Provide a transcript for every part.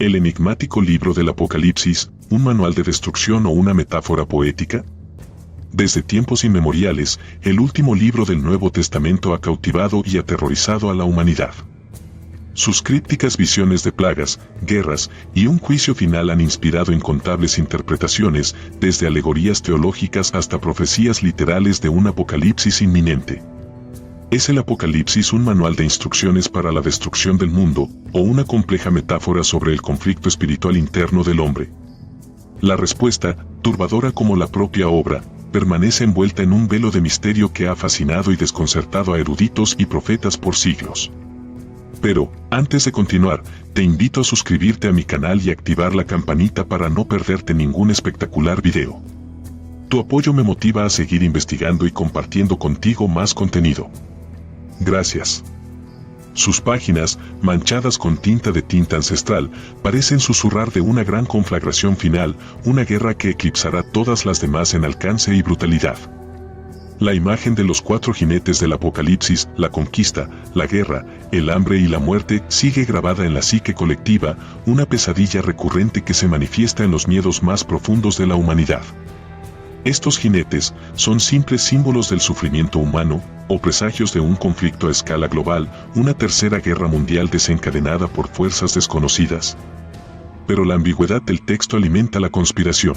¿El enigmático libro del Apocalipsis, un manual de destrucción o una metáfora poética? Desde tiempos inmemoriales, el último libro del Nuevo Testamento ha cautivado y aterrorizado a la humanidad. Sus crípticas visiones de plagas, guerras y un juicio final han inspirado incontables interpretaciones, desde alegorías teológicas hasta profecías literales de un apocalipsis inminente. ¿Es el Apocalipsis un manual de instrucciones para la destrucción del mundo, o una compleja metáfora sobre el conflicto espiritual interno del hombre? La respuesta, turbadora como la propia obra, permanece envuelta en un velo de misterio que ha fascinado y desconcertado a eruditos y profetas por siglos. Pero, antes de continuar, te invito a suscribirte a mi canal y activar la campanita para no perderte ningún espectacular video. Tu apoyo me motiva a seguir investigando y compartiendo contigo más contenido. Gracias. Sus páginas, manchadas con tinta ancestral, parecen susurrar de una gran conflagración final, una guerra que eclipsará todas las demás en alcance y brutalidad. La imagen de los 4 jinetes del Apocalipsis, la conquista, la guerra, el hambre y la muerte, sigue grabada en la psique colectiva, una pesadilla recurrente que se manifiesta en los miedos más profundos de la humanidad. Estos jinetes son simples símbolos del sufrimiento humano, o presagios de un conflicto a escala global, una tercera guerra mundial desencadenada por fuerzas desconocidas. Pero la ambigüedad del texto alimenta la conspiración.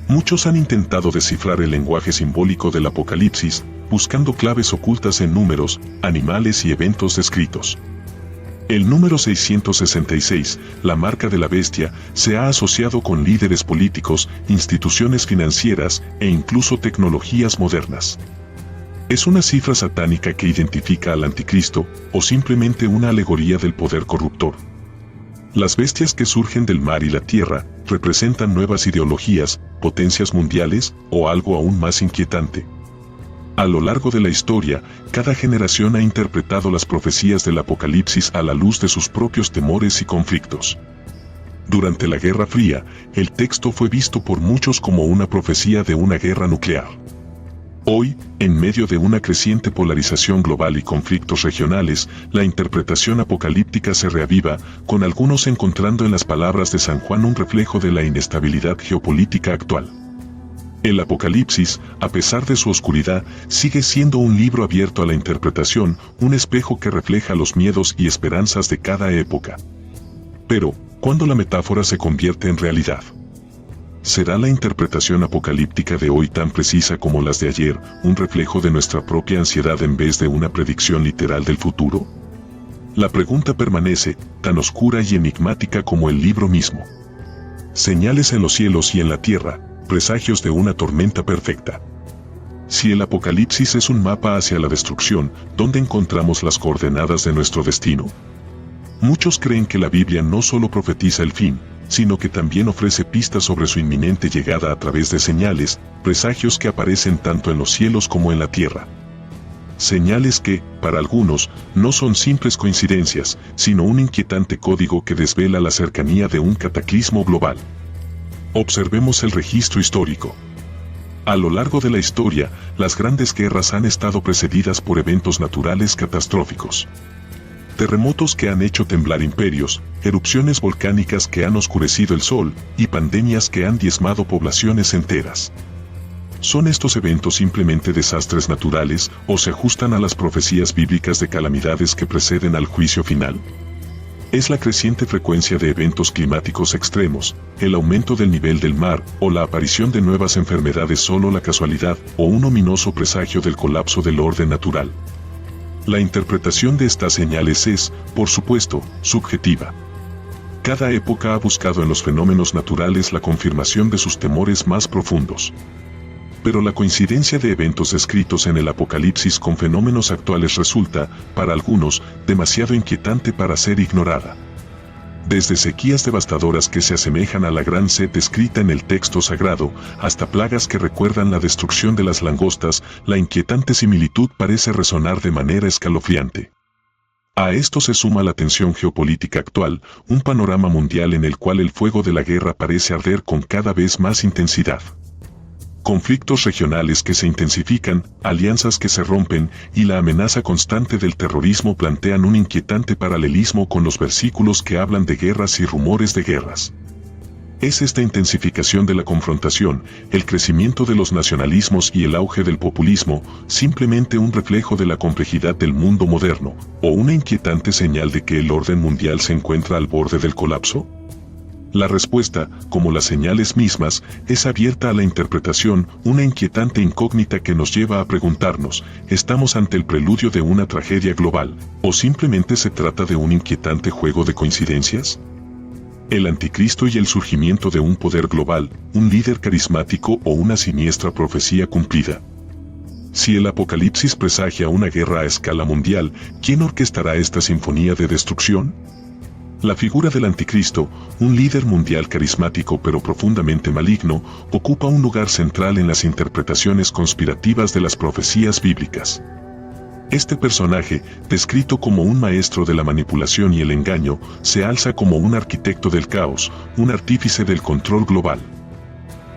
Muchos han intentado descifrar el lenguaje simbólico del Apocalipsis, buscando claves ocultas en números, animales y eventos descritos. El número 666, la marca de la bestia, se ha asociado con líderes políticos, instituciones financieras e incluso tecnologías modernas. ¿Es una cifra satánica que identifica al anticristo, o simplemente una alegoría del poder corruptor? Las bestias que surgen del mar y la tierra representan nuevas ideologías, potencias mundiales o algo aún más inquietante. A lo largo de la historia, cada generación ha interpretado las profecías del Apocalipsis a la luz de sus propios temores y conflictos. Durante la Guerra Fría, el texto fue visto por muchos como una profecía de una guerra nuclear. Hoy, en medio de una creciente polarización global y conflictos regionales, la interpretación apocalíptica se reaviva, con algunos encontrando en las palabras de San Juan un reflejo de la inestabilidad geopolítica actual. El Apocalipsis, a pesar de su oscuridad, sigue siendo un libro abierto a la interpretación, un espejo que refleja los miedos y esperanzas de cada época. Pero, ¿cuándo la metáfora se convierte en realidad? ¿Será la interpretación apocalíptica de hoy tan precisa como las de ayer, un reflejo de nuestra propia ansiedad en vez de una predicción literal del futuro? La pregunta permanece, tan oscura y enigmática como el libro mismo. Señales en los cielos y en la tierra, presagios de una tormenta perfecta. Si el Apocalipsis es un mapa hacia la destrucción, ¿dónde encontramos las coordenadas de nuestro destino? Muchos creen que la Biblia no solo profetiza el fin, sino que también ofrece pistas sobre su inminente llegada a través de señales, presagios que aparecen tanto en los cielos como en la tierra. Señales que, para algunos, no son simples coincidencias, sino un inquietante código que desvela la cercanía de un cataclismo global. Observemos el registro histórico. A lo largo de la historia, las grandes guerras han estado precedidas por eventos naturales catastróficos. Terremotos que han hecho temblar imperios, erupciones volcánicas que han oscurecido el sol, y pandemias que han diezmado poblaciones enteras. ¿Son estos eventos simplemente desastres naturales, o se ajustan a las profecías bíblicas de calamidades que preceden al juicio final? ¿Es la creciente frecuencia de eventos climáticos extremos, el aumento del nivel del mar, o la aparición de nuevas enfermedades solo la casualidad, o un ominoso presagio del colapso del orden natural? La interpretación de estas señales es, por supuesto, subjetiva. Cada época ha buscado en los fenómenos naturales la confirmación de sus temores más profundos. Pero la coincidencia de eventos descritos en el Apocalipsis con fenómenos actuales resulta, para algunos, demasiado inquietante para ser ignorada. Desde sequías devastadoras que se asemejan a la gran sed descrita en el texto sagrado, hasta plagas que recuerdan la destrucción de las langostas, la inquietante similitud parece resonar de manera escalofriante. A esto se suma la tensión geopolítica actual, un panorama mundial en el cual el fuego de la guerra parece arder con cada vez más intensidad. conflictos regionales que se intensifican, alianzas que se rompen y la amenaza constante del terrorismo plantean un inquietante paralelismo con los versículos que hablan de guerras y rumores de guerras. ¿Es esta intensificación de la confrontación, el crecimiento de los nacionalismos y el auge del populismo, simplemente un reflejo de la complejidad del mundo moderno, o una inquietante señal de que el orden mundial se encuentra al borde del colapso? La respuesta, como las señales mismas, es abierta a la interpretación, una inquietante incógnita que nos lleva a preguntarnos, ¿estamos ante el preludio de una tragedia global, o simplemente se trata de un inquietante juego de coincidencias? El anticristo y el surgimiento de un poder global, un líder carismático o una siniestra profecía cumplida. Si el Apocalipsis presagia una guerra a escala mundial, ¿quién orquestará esta sinfonía de destrucción? La figura del anticristo, un líder mundial carismático pero profundamente maligno, ocupa un lugar central en las interpretaciones conspirativas de las profecías bíblicas. Este personaje, descrito como un maestro de la manipulación y el engaño, se alza como un arquitecto del caos, un artífice del control global.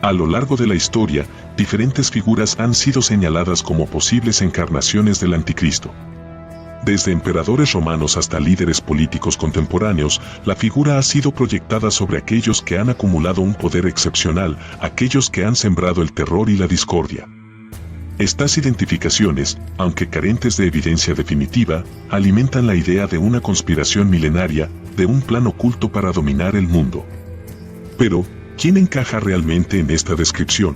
A lo largo de la historia, diferentes figuras han sido señaladas como posibles encarnaciones del anticristo. Desde emperadores romanos hasta líderes políticos contemporáneos, la figura ha sido proyectada sobre aquellos que han acumulado un poder excepcional, aquellos que han sembrado el terror y la discordia. Estas identificaciones, aunque carentes de evidencia definitiva, alimentan la idea de una conspiración milenaria, de un plan oculto para dominar el mundo. Pero, ¿quién encaja realmente en esta descripción?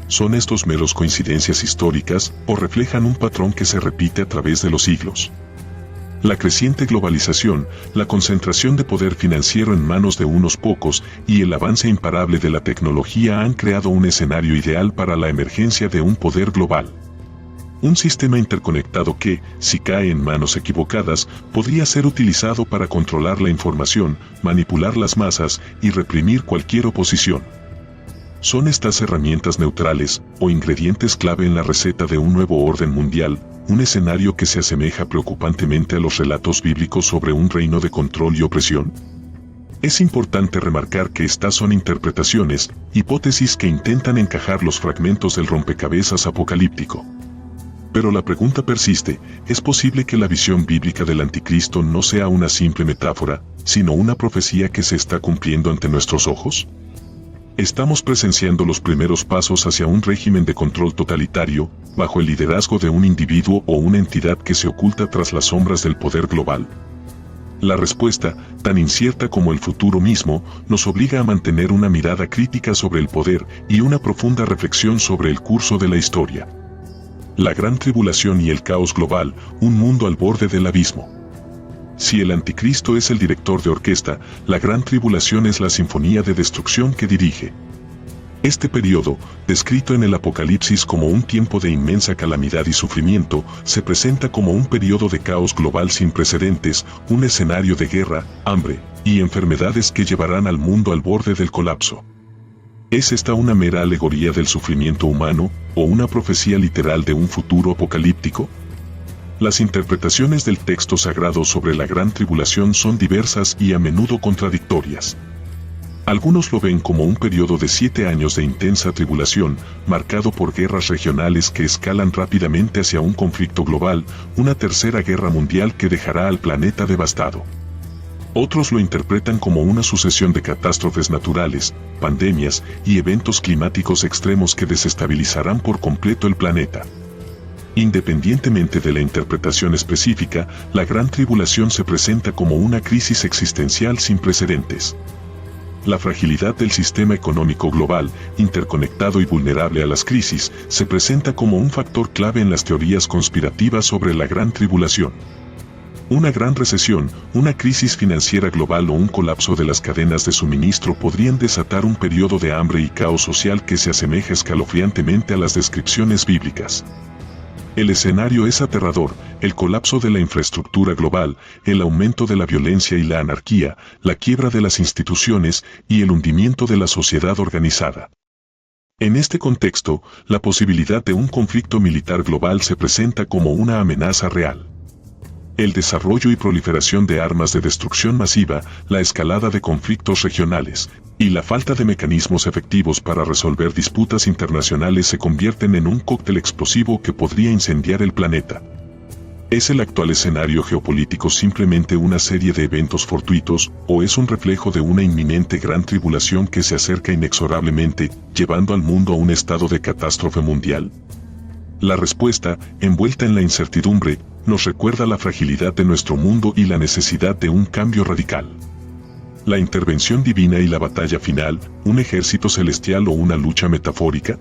¿Son estos meros coincidencias históricas o reflejan un patrón que se repite a través de los siglos? La creciente globalización, la concentración de poder financiero en manos de unos pocos y el avance imparable de la tecnología han creado un escenario ideal para la emergencia de un poder global. Un sistema interconectado que, si cae en manos equivocadas, podría ser utilizado para controlar la información, manipular las masas y reprimir cualquier oposición. ¿Son estas herramientas neutrales o ingredientes clave en la receta de un nuevo orden mundial, un escenario que se asemeja preocupantemente a los relatos bíblicos sobre un reino de control y opresión? Es importante remarcar que estas son interpretaciones, hipótesis que intentan encajar los fragmentos del rompecabezas apocalíptico. Pero la pregunta persiste, ¿es posible que la visión bíblica del anticristo no sea una simple metáfora, sino una profecía que se está cumpliendo ante nuestros ojos? Estamos presenciando los primeros pasos hacia un régimen de control totalitario, bajo el liderazgo de un individuo o una entidad que se oculta tras las sombras del poder global. La respuesta, tan incierta como el futuro mismo, nos obliga a mantener una mirada crítica sobre el poder y una profunda reflexión sobre el curso de la historia. La gran tribulación y el caos global, un mundo al borde del abismo. Si el anticristo es el director de orquesta, la gran tribulación es la sinfonía de destrucción que dirige. Este periodo, descrito en el Apocalipsis como un tiempo de inmensa calamidad y sufrimiento, se presenta como un periodo de caos global sin precedentes, un escenario de guerra, hambre y enfermedades que llevarán al mundo al borde del colapso. ¿Es esta una mera alegoría del sufrimiento humano, o una profecía literal de un futuro apocalíptico? Las interpretaciones del texto sagrado sobre la gran tribulación son diversas y a menudo contradictorias. Algunos lo ven como un periodo de 7 años de intensa tribulación, marcado por guerras regionales que escalan rápidamente hacia un conflicto global, una tercera guerra mundial que dejará al planeta devastado. Otros lo interpretan como una sucesión de catástrofes naturales, pandemias y eventos climáticos extremos que desestabilizarán por completo el planeta. Independientemente de la interpretación específica, la gran tribulación se presenta como una crisis existencial sin precedentes. La fragilidad del sistema económico global, interconectado y vulnerable a las crisis, se presenta como un factor clave en las teorías conspirativas sobre la gran tribulación. Una gran recesión, una crisis financiera global o un colapso de las cadenas de suministro podrían desatar un periodo de hambre y caos social que se asemeja escalofriantemente a las descripciones bíblicas. El escenario es aterrador, el colapso de la infraestructura global, el aumento de la violencia y la anarquía, la quiebra de las instituciones y el hundimiento de la sociedad organizada. En este contexto, la posibilidad de un conflicto militar global se presenta como una amenaza real. el desarrollo y proliferación de armas de destrucción masiva, la escalada de conflictos regionales, y la falta de mecanismos efectivos para resolver disputas internacionales se convierten en un cóctel explosivo que podría incendiar el planeta. ¿Es el actual escenario geopolítico simplemente una serie de eventos fortuitos, o es un reflejo de una inminente gran tribulación que se acerca inexorablemente, llevando al mundo a un estado de catástrofe mundial? La respuesta, envuelta en la incertidumbre, nos recuerda la fragilidad de nuestro mundo y la necesidad de un cambio radical. La intervención divina y la batalla final, un ejército celestial o una lucha metafórica.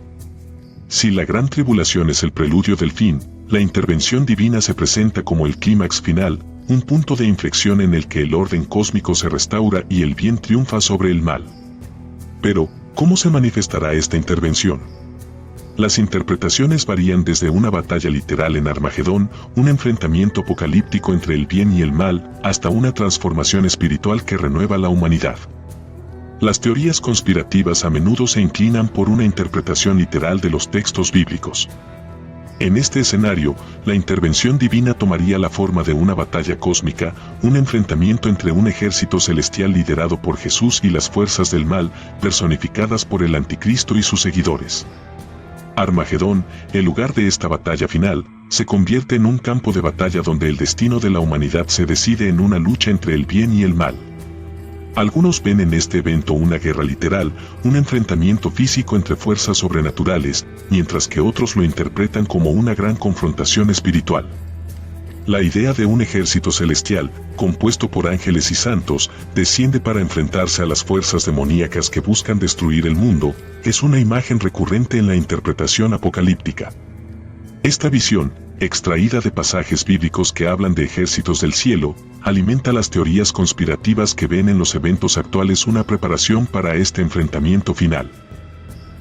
Si la gran tribulación es el preludio del fin, la intervención divina se presenta como el clímax final, un punto de inflexión en el que el orden cósmico se restaura y el bien triunfa sobre el mal. Pero, ¿cómo se manifestará esta intervención? Las interpretaciones varían desde una batalla literal en Armagedón, un enfrentamiento apocalíptico entre el bien y el mal, hasta una transformación espiritual que renueva la humanidad. Las teorías conspirativas a menudo se inclinan por una interpretación literal de los textos bíblicos. En este escenario, la intervención divina tomaría la forma de una batalla cósmica, un enfrentamiento entre un ejército celestial liderado por Jesús y las fuerzas del mal, personificadas por el anticristo y sus seguidores. Armagedón, el lugar de esta batalla final, se convierte en un campo de batalla donde el destino de la humanidad se decide en una lucha entre el bien y el mal. Algunos ven en este evento una guerra literal, un enfrentamiento físico entre fuerzas sobrenaturales, mientras que otros lo interpretan como una gran confrontación espiritual. La idea de un ejército celestial, compuesto por ángeles y santos, desciende para enfrentarse a las fuerzas demoníacas que buscan destruir el mundo, es una imagen recurrente en la interpretación apocalíptica. Esta visión, extraída de pasajes bíblicos que hablan de ejércitos del cielo, alimenta las teorías conspirativas que ven en los eventos actuales una preparación para este enfrentamiento final.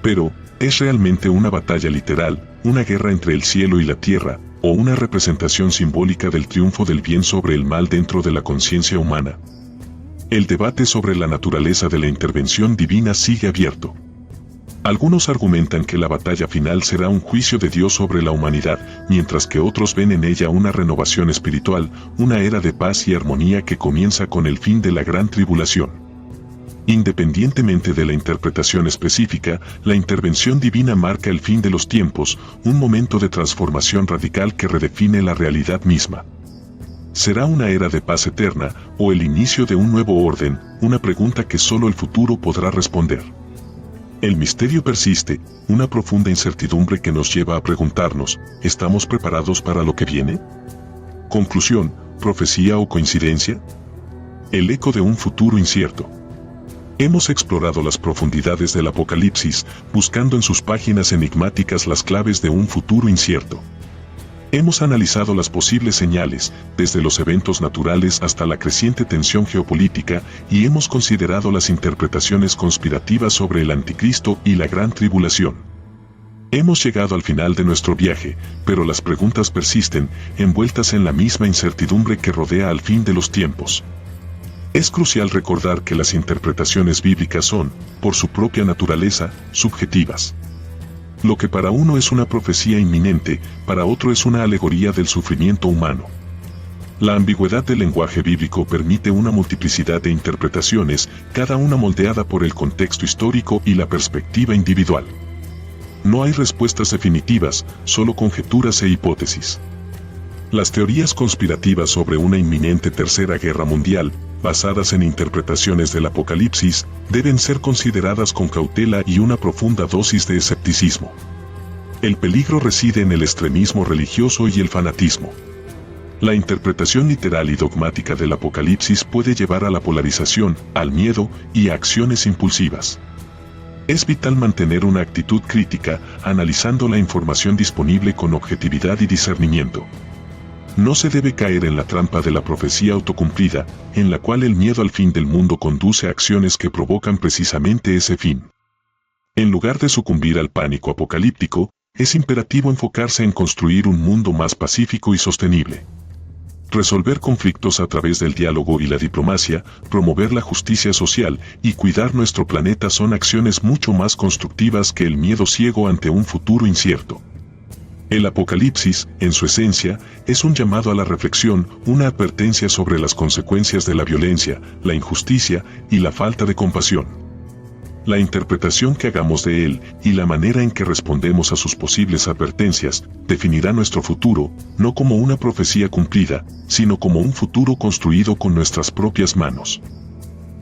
Pero, ¿es realmente una batalla literal, una guerra entre el cielo y la tierra, o una representación simbólica del triunfo del bien sobre el mal dentro de la conciencia humana? El debate sobre la naturaleza de la intervención divina sigue abierto. Algunos argumentan que la batalla final será un juicio de Dios sobre la humanidad, mientras que otros ven en ella una renovación espiritual, una era de paz y armonía que comienza con el fin de la gran tribulación. Independientemente de la interpretación específica, la intervención divina marca el fin de los tiempos, un momento de transformación radical que redefine la realidad misma. ¿Será una era de paz eterna, o el inicio de un nuevo orden? Una pregunta que solo el futuro podrá responder. El misterio persiste, una profunda incertidumbre que nos lleva a preguntarnos, ¿estamos preparados para lo que viene? Conclusión, ¿profecía o coincidencia? El eco de un futuro incierto. Hemos explorado las profundidades del Apocalipsis, buscando en sus páginas enigmáticas las claves de un futuro incierto. Hemos analizado las posibles señales, desde los eventos naturales hasta la creciente tensión geopolítica, y hemos considerado las interpretaciones conspirativas sobre el anticristo y la gran tribulación. Hemos llegado al final de nuestro viaje, pero las preguntas persisten, envueltas en la misma incertidumbre que rodea al fin de los tiempos. Es crucial recordar que las interpretaciones bíblicas son, por su propia naturaleza, subjetivas. Lo que para uno es una profecía inminente, para otro es una alegoría del sufrimiento humano. La ambigüedad del lenguaje bíblico permite una multiplicidad de interpretaciones, cada una moldeada por el contexto histórico y la perspectiva individual. No hay respuestas definitivas, solo conjeturas e hipótesis. Las teorías conspirativas sobre una inminente tercera guerra mundial, basadas en interpretaciones del Apocalipsis, deben ser consideradas con cautela y una profunda dosis de escepticismo. El peligro reside en el extremismo religioso y el fanatismo. La interpretación literal y dogmática del Apocalipsis puede llevar a la polarización, al miedo y a acciones impulsivas. Es vital mantener una actitud crítica, analizando la información disponible con objetividad y discernimiento. No se debe caer en la trampa de la profecía autocumplida, en la cual el miedo al fin del mundo conduce a acciones que provocan precisamente ese fin. En lugar de sucumbir al pánico apocalíptico, es imperativo enfocarse en construir un mundo más pacífico y sostenible. Resolver conflictos a través del diálogo y la diplomacia, promover la justicia social y cuidar nuestro planeta son acciones mucho más constructivas que el miedo ciego ante un futuro incierto. El Apocalipsis, en su esencia, es un llamado a la reflexión, una advertencia sobre las consecuencias de la violencia, la injusticia y la falta de compasión. La interpretación que hagamos de él y la manera en que respondemos a sus posibles advertencias definirá nuestro futuro, no como una profecía cumplida, sino como un futuro construido con nuestras propias manos.